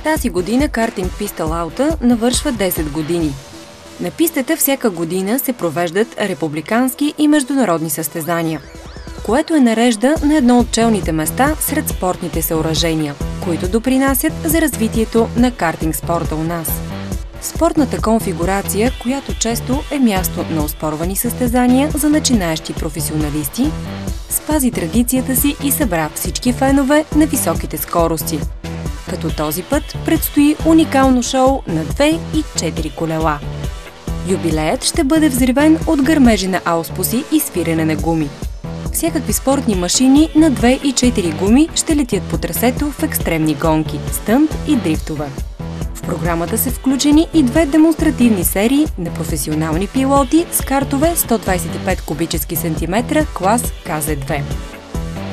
Тази година картинг писта Лаута навършва 10 години. На пистата всяка година се провеждат републикански и международни състезания, което е нарежда на едно от челните места сред спортните съоръжения, които допринасят за развитието на картинг спорта у нас. Спортната конфигурация, която често е място на оспорвани състезания за начинаещи професионалисти, спази традицията си и събра всички фенове на високите скорости. Като този път предстои уникално шоу на 2 и 4 колела. Юбилеят ще бъде взривен от гърмежи на ауспуси и свирене на гуми. Всякакви спортни машини на 2 и 4 гуми ще летят по трасето в екстремни гонки, стънт и дрифтове. В програмата са включени и 2 демонстративни серии на професионални пилоти с картове 125 кубически сантиметра клас КЗ-2.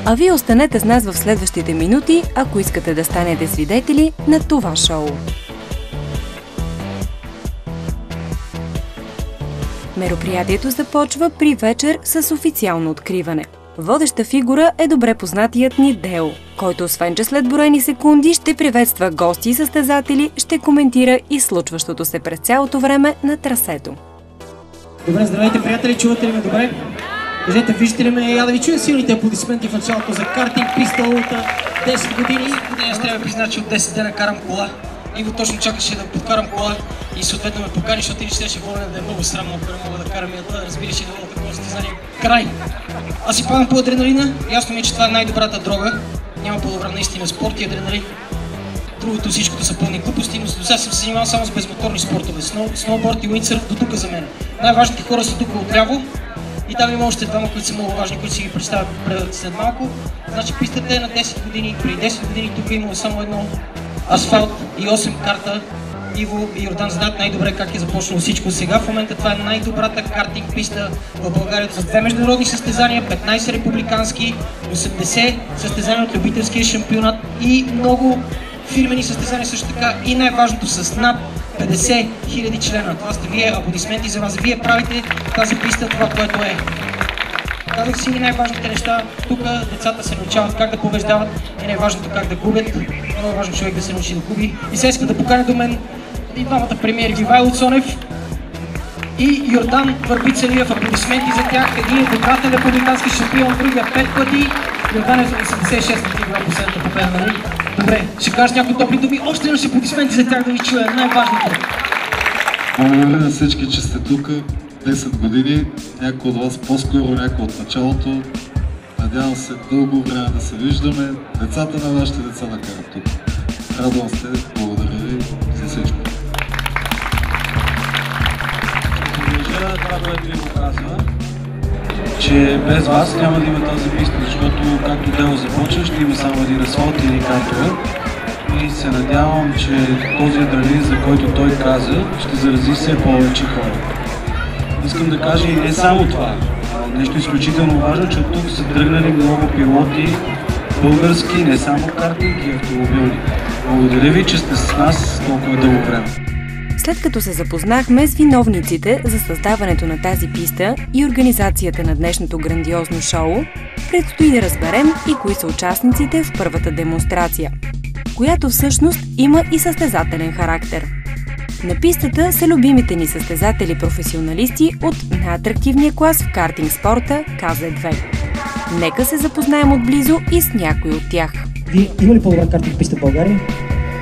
А вие останете с нас в следващите минути, ако искате да станете свидетели на това шоу. Мероприятието започва при вечер с официално откриване. Водеща фигура е добре познатият ни Део, който освен че след броени секунди ще приветства гости и състезатели, ще коментира и случващото се през цялото време на трасето. Добре, здравейте, приятели, чувате ли ме добре? Кажете, виждате ли ме? Я да ви чуя силните аплодисменти в началото за картинг писта Лаута 10 години. Аз трябва да призна, че от 10 дена карам кола. Иво точно чакаше да подкарам кола и съответно ме покани, защото иначе ще водя да е много срамно, ако не мога да карам и да разбираш и да мога такова състезание. Край! Аз си падам по адреналина, ясно ми е, че това е най-добрата дрога. Няма по-добра наистина спорт и адреналин. Другото всичкото са пълни глупости, но сега съм се занимавал само с безмоторни спортове. Сноуборд и уиндсърф до тук за мен. Най-важните хора са тук отляво. И там има още двама, които са много важни, които си ги представят след малко. Значи пистата е на 10 години. Преди 10 години тук е имало само едно асфалт и 8 карта. Иво и Йордан знаят най-добре как е започнало всичко. Сега в момента това е най-добрата картинг писта в България с 2 международни състезания, 15 републикански, 80 състезания от любителския шампионат и много фирмени състезания също така. И най-важното с над 50 000 члена. Това сте вие, аплодисменти за вас. Вие правите тази писта това, което е. Казах си най-важните неща. Тук децата се научават как да побеждават и най-важното как да губят. Много е важно човек да се научи да губи. И сега иска да поканя до мен и двамата премиери Ивайло Цонев и Йордан Върбицелиев. Аплодисменти за тях. Един е двукратен републикански шампион, другия 5 пъти. Йордан е 86% победа, нали? Добре, ще кажеш някои топли думи. Още имаше аплодисменти за тях да ви чуя. Най-важното. Благодаря на всички, че сте тук. 10 години, някой от вас по-скоро, някой от началото. Надявам се дълго време да се виждаме. Децата на вашите деца да карат тук. Радвам се, благодаря ви за всичко. Продължа това, което ви показва, че без вас няма да има тази писта, защото както дело започва, ще има само един асфалт и един картове. И се надявам, че този адреналин, за който той каза, ще зарази все повече хора. Искам да кажа и не само това. Нещо изключително важно, че от тук са тръгнали много пилоти, български, не само картинг и автомобилни. Благодаря ви, че сте с нас толкова дълго време. След като се запознахме с виновниците за създаването на тази писта и организацията на днешното грандиозно шоу, предстои да разберем и кои са участниците в първата демонстрация, която всъщност има и състезателен характер. На пистата са любимите ни състезатели-професионалисти от най-атрактивния клас в картинг спорта КЗ-2. Нека се запознаем отблизо и с някой от тях. Вие има ли по-добра картинг писта в България?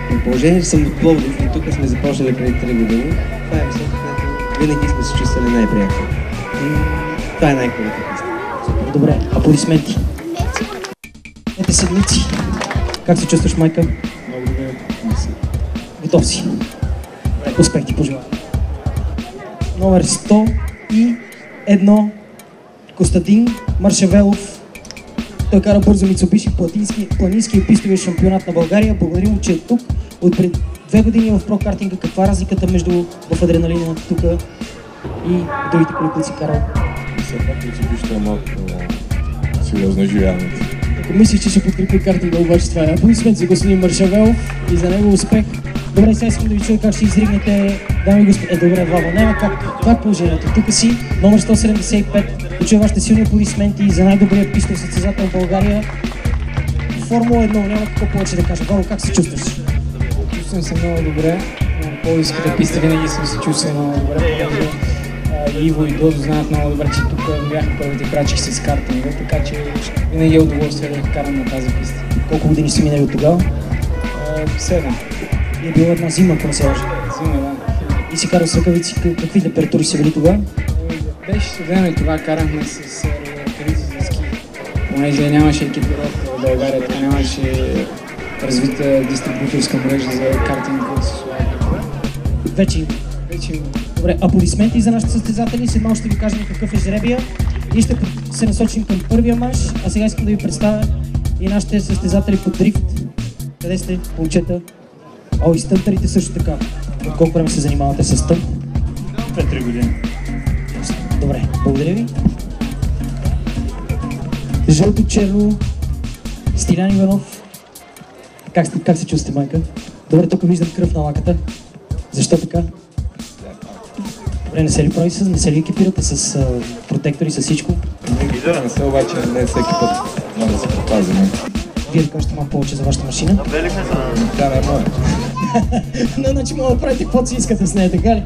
При положение, че съм от Пловдив и тук сме започнали преди 3 години, това е место, където винаги сме се чувствали най-приятно. Това е най-хубавата писта. Добре, аплодисменти. Ете седмици. Как се чувстваш, майка? Много добре. Готов си. Успех ти пожелавам. Номер 101 Костадин Маршавелов. Той кара бързо Мицубиши, планински и пистовия шампионат на България. Благодарим му, че е тук. От пред 2 години в прокартинга. Каква е разликата между в адреналина тук и другите коли, които си карал? Все пак Мицубиши е малко сериозно живяването. Ако мислиш, че ще подкрепи картинга, обаче това е. Аплодисменти за господин Маршавелов и за него успех. Добре, сега искам да ви чуя как ще изригнете, дами и господа. Добре, Вава, няма как. Това е положението. Тук си, номер 175. Да чуя вашите силни аплодисменти за най-добрия пистов състезател в България. Формула 1, няма какво повече да кажа. Вава, как се чувстваш? Чувствам се много добре. На по-високата писта винаги съм се чувствал много добре. Иво и Дозо знаят много добре, че тук бяха първите крачки с картинга, така че винаги е удоволствие да карам на тази писта. Колко години си минали от тогава? 7. И е било една зима, към се лъжа. Зима, да. И си карал с ръкавици, какви температури си били тогава? Беше студено и това карахме с ръкавици за ски. Понеже нямаше екипировка в България, така нямаше развита дистрибуторска мрежа за картинг, който се слага. Вече има. Добре, аплодисменти за нашите състезатели. След малко ще ви кажем какъв е жребия. И ще се насочим към първия мач. А сега искам да ви представя и нашите състезатели по дрифт. Къде сте, момчета? О, и стънтарите също така. От колко време се занимавате с стънт? 2-3 години. Добре, благодаря ви. Жълто-черно, Стилян Иванов. Как се чувствате, майка? Добре, тук виждам кръв на лаката. Защо така? Добре, не се ли екипирате с протектори, с всичко? Екипираме се, обаче не всеки път може да се предпазиме. Вие да кажете малко повече за вашата машина? Тя не е моя. Значи мога да правите каквото си искате с нея, така ли?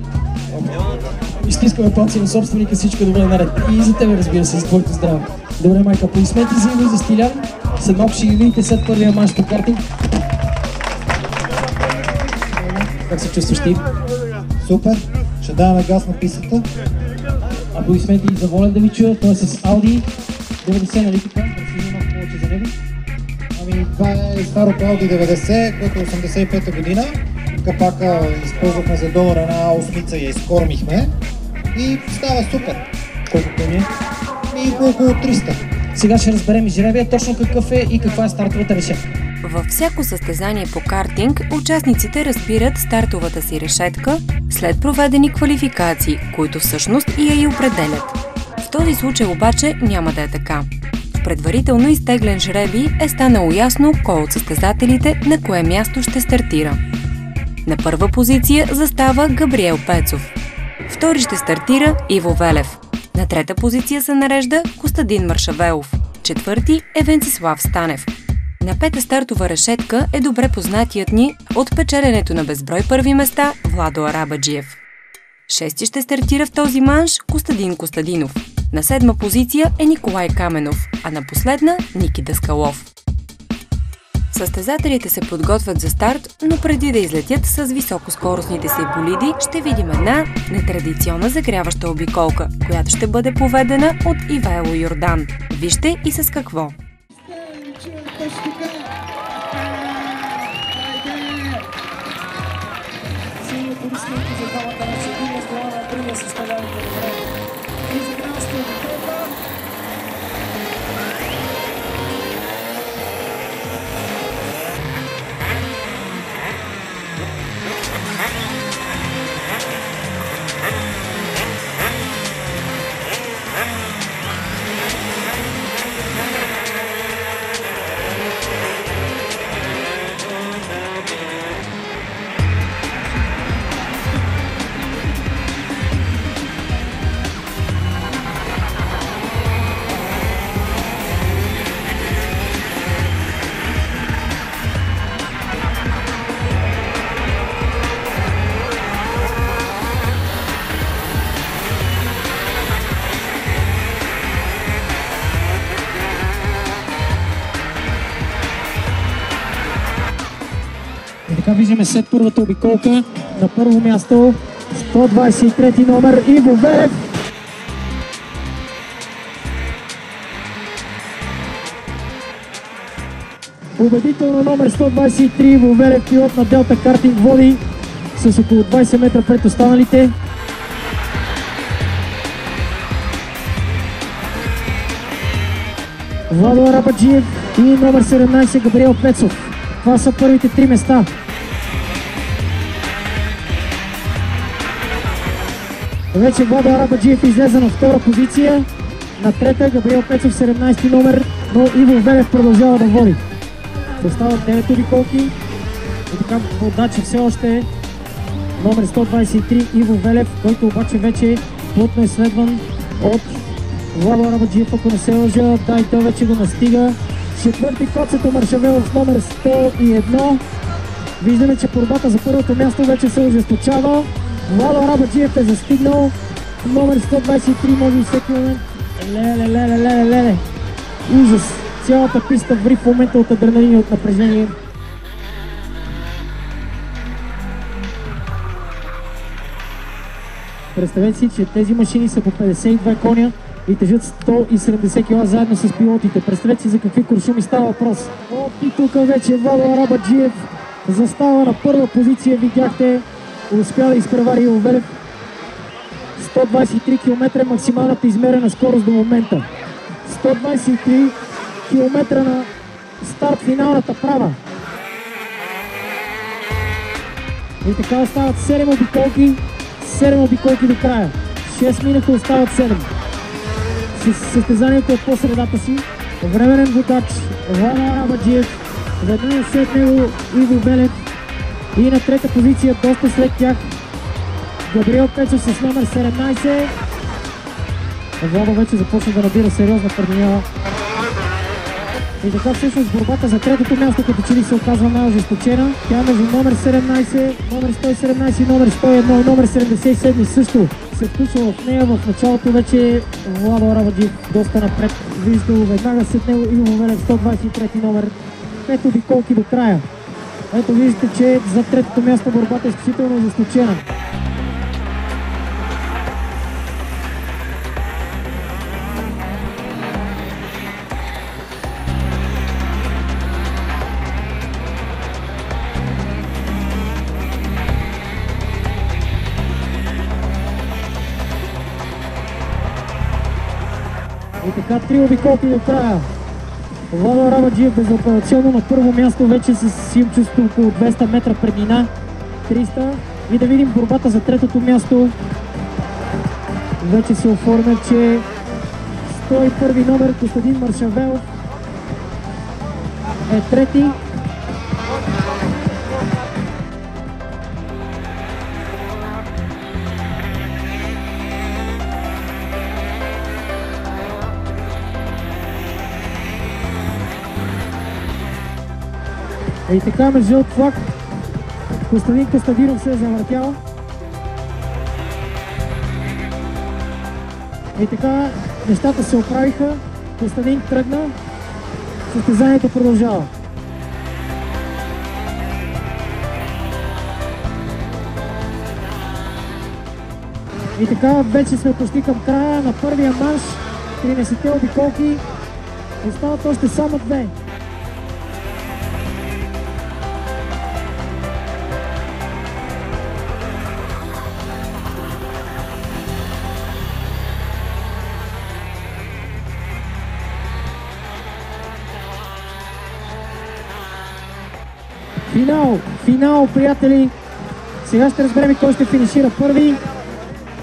Изтискаме палци на собственика, всичко добре наред. И за тебе, разбира се, за твоето здраве. Добре, майка, аплодисменти за Иво и за Стилян. След малко ще ги видите след първия мач по картинг. Как се чувстваш ти? Супер! Ще даваме газ на пистата. Аплодисменти за Волен да ви чуя. Той е с Audi 90, нали така? Разкажи малко повече за него. Ами, това е старото Audi 90, което е 85-та година. Капака използвахме за долар една осмица и я изкормихме. И става супер. Колко е? И около 300. Сега ще разберем и жребия точно какъв е и каква е стартовата решетка. Във всяко състезание по картинг участниците разбират стартовата си решетка след проведени квалификации, които всъщност и я определят. В този случай обаче няма да е така. В предварително изтеглен жребий е станало ясно кой от състезателите на кое място ще стартира. На първа позиция застава Габриел Пецов. Втори ще стартира Иво Велев. На трета позиция се нарежда Костадин Маршавелов. Четвърти е Венцислав Станев. На пета стартова решетка е добре познатият ни от печеленето на безброй първи места Владо Арабаджиев. Шести ще стартира в този манш Костадин Костадинов. На седма позиция е Николай Каменов, а на последна Ники Даскалов. Състезателите се подготвят за старт, но преди да излетят с високоскоростните си болиди, ще видим една нетрадиционна загряваща обиколка, която ще бъде поведена от Ивайло Йордан. Вижте и с какво. Така виждаме след първата обиколка на първо място 123 номер Иво Велев. Победител на номер 123 Иво Велев, пилот на Делта Картинг, води с около 20 метра пред останалите. Владо Арабаджиев и номер 17 Габриел Пецов. Това са първите три места. Вече Владо Арабаджиев излезе на втора позиция. На трета Габриел Пецов 17 номер, но Иво Велев продължава да води. Остават 9 обиколки. И така водача все още е номер 123 Иво Велев, който обаче вече плътно е следван от Владо Арабаджиев, ако не се лъжа. Да, и той вече го настига. Четвърти Коцето Маршавелов номер 101. Виждаме, че борбата за първото място вече се ожесточава. Владо Арабаджиев е застигнал. Номер 123 може всеки момент. Леле. Ужас. Цялата писта ври в момента от адреналин и от напрежение. Представете си, че тези машини са по 52 коня и тежат 170 кг заедно с пилотите. Представете си за какви куршуми става въпрос. И тук вече Владо Арабаджиев застава на първа позиция, видяхте, успя да изпревари Иво Велев. 123 км е максималната измерена скорост до момента. 123 км на старт финалната права. И така остават 7 обиколки. 7 обиколки до края. 6 минути остават 7. Състезанието е по средата си. Временен водач Владо Арабаджиев. Веднага след него Иво Велев. И на трета позиция, доста след тях, Габриел Пецов с номер 17. Владо вече започна да набира сериозна преднина. И така всъщност борбата за третото място като че ли се оказва най-ожесточена. Тя е между номер 17, номер 117, номер 101 и номер 77 също се включва в нея. В началото вече Владо Арабаджиев доста напред. Вижда веднага след него Иво Велев, 123 номер. 5 обиколки до края. Ето виждате, че за третото място борбата е изключително ожесточена. И така 3 обиколки до края. Владо Арабаджиев безапелационно на първо място, вече с имчество около 200 метра преднина. 300. И да видим борбата за третото място. Вече се оформя, че 101 номер Костадин Маршавелов е трети. И така ме жълт флаг. Костадин Костадинов се е завъртял. И така нещата се оправиха. Костадин тръгна. Състезанието продължава. И така вече сме почти към края на първия манш. 13-те обиколки. Остават още само 2. Финал, приятели! Сега ще разберем кой ще финишира първи.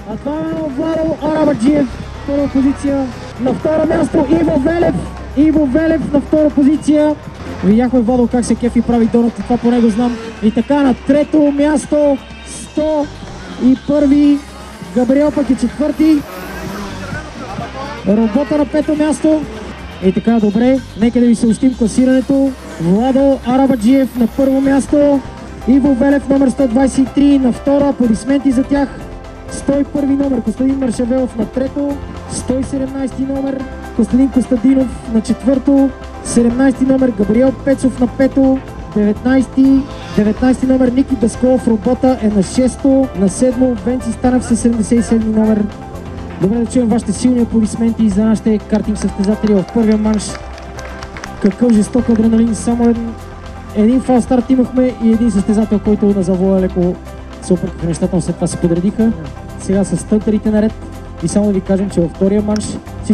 А това е Владо Арабаджиев, втора позиция. На второ място Иво Велев на втора позиция. Видяхме Владо как се кефи прави донат, това по него знам. И така на трето място 101 Габриел пък е четвърти. Работа на пето място. И така, добре, нека да ви съобщим класирането. Владо Арабаджиев на първо място, Иво Велев номер 123 на второ, аплодисменти за тях. 101 номер Костадин Маршавелов на трето, 117 номер Костадин Костадинов на четвърто, 17 номер Габриел Пецов на пето, 19 номер Ники Даскалов Робота е на шесто, на седмо Венци Станев със 77 номер. Добре да чуем вашите силни аплодисменти за нашите картинг състезатели в първия манш. Какъв жесток адреналин, само един фал старт имахме и един състезател, който на завоя леко се опъркаха нещата, но след това се подредиха. Сега са стънтарите наред и само да ви кажем, че във втория манш